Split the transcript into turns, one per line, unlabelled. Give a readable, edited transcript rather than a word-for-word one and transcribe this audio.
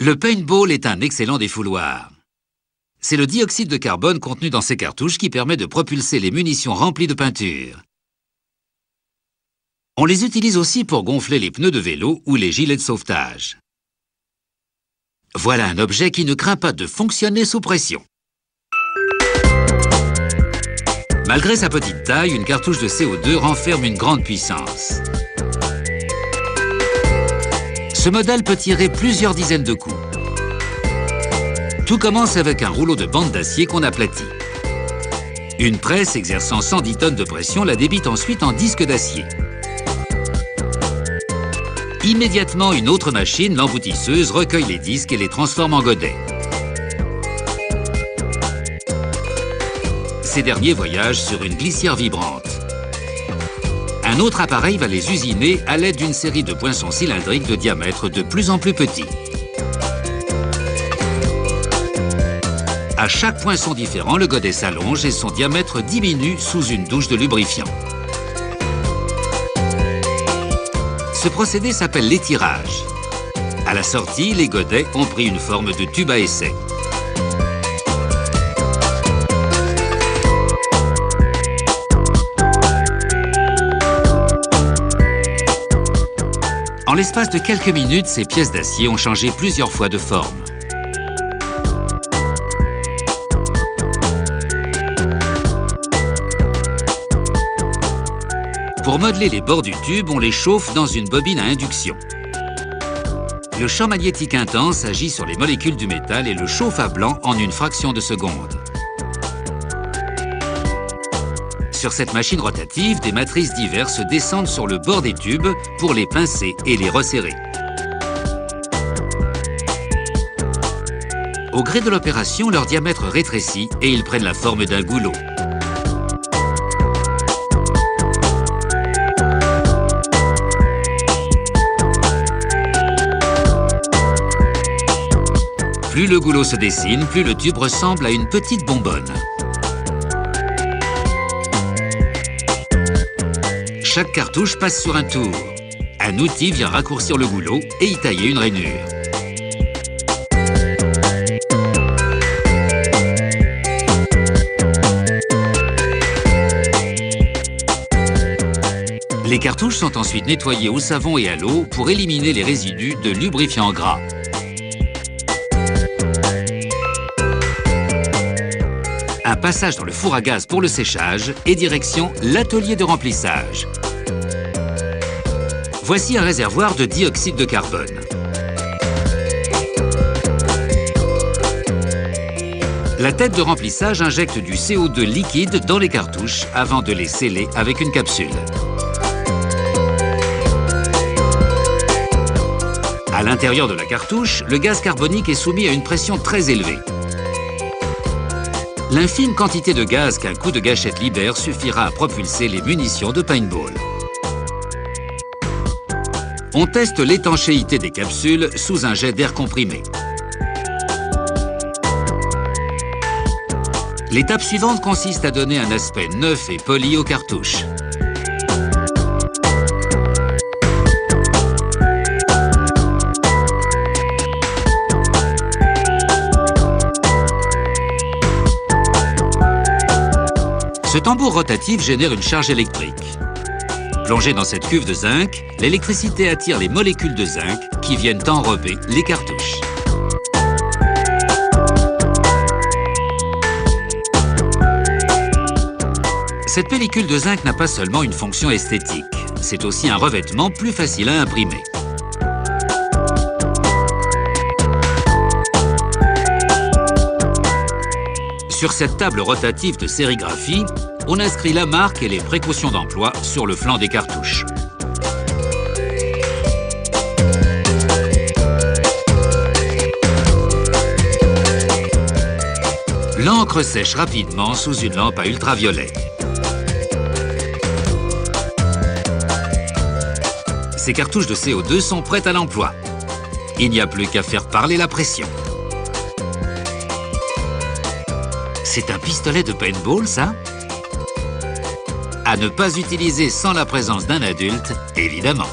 Le paintball est un excellent défouloir. C'est le dioxyde de carbone contenu dans ces cartouches qui permet de propulser les munitions remplies de peinture. On les utilise aussi pour gonfler les pneus de vélo ou les gilets de sauvetage. Voilà un objet qui ne craint pas de fonctionner sous pression. Malgré sa petite taille, une cartouche de CO2 renferme une grande puissance. Ce modèle peut tirer plusieurs dizaines de coups. Tout commence avec un rouleau de bande d'acier qu'on aplatit. Une presse exerçant 110 tonnes de pression la débite ensuite en disque d'acier. Immédiatement, une autre machine, l'emboutisseuse, recueille les disques et les transforme en godets. Ces derniers voyagent sur une glissière vibrante. Un autre appareil va les usiner à l'aide d'une série de poinçons cylindriques de diamètre de plus en plus petit. À chaque poinçon différent, le godet s'allonge et son diamètre diminue sous une douche de lubrifiant. Ce procédé s'appelle l'étirage. À la sortie, les godets ont pris une forme de tube à essai. En l'espace de quelques minutes, ces pièces d'acier ont changé plusieurs fois de forme. Pour modeler les bords du tube, on les chauffe dans une bobine à induction. Le champ magnétique intense agit sur les molécules du métal et le chauffe à blanc en une fraction de seconde. Sur cette machine rotative, des matrices diverses descendent sur le bord des tubes pour les pincer et les resserrer. Au gré de l'opération, leur diamètre rétrécit et ils prennent la forme d'un goulot. Plus le goulot se dessine, plus le tube ressemble à une petite bonbonne. Chaque cartouche passe sur un tour. Un outil vient raccourcir le goulot et y tailler une rainure. Les cartouches sont ensuite nettoyées au savon et à l'eau pour éliminer les résidus de lubrifiant gras. Un passage dans le four à gaz pour le séchage et direction l'atelier de remplissage. Voici un réservoir de dioxyde de carbone. La tête de remplissage injecte du CO2 liquide dans les cartouches avant de les sceller avec une capsule. À l'intérieur de la cartouche, le gaz carbonique est soumis à une pression très élevée. L'infime quantité de gaz qu'un coup de gâchette libère suffira à propulser les munitions de paintball. On teste l'étanchéité des capsules sous un jet d'air comprimé. L'étape suivante consiste à donner un aspect neuf et poli aux cartouches. Ce tambour rotatif génère une charge électrique. Plongée dans cette cuve de zinc, l'électricité attire les molécules de zinc qui viennent enrober les cartouches. Cette pellicule de zinc n'a pas seulement une fonction esthétique, c'est aussi un revêtement plus facile à imprimer. Sur cette table rotative de sérigraphie, on inscrit la marque et les précautions d'emploi sur le flanc des cartouches. L'encre sèche rapidement sous une lampe à ultraviolet. Ces cartouches de CO2 sont prêtes à l'emploi. Il n'y a plus qu'à faire parler la pression. C'est un pistolet de paintball, ça? À ne pas utiliser sans la présence d'un adulte, évidemment.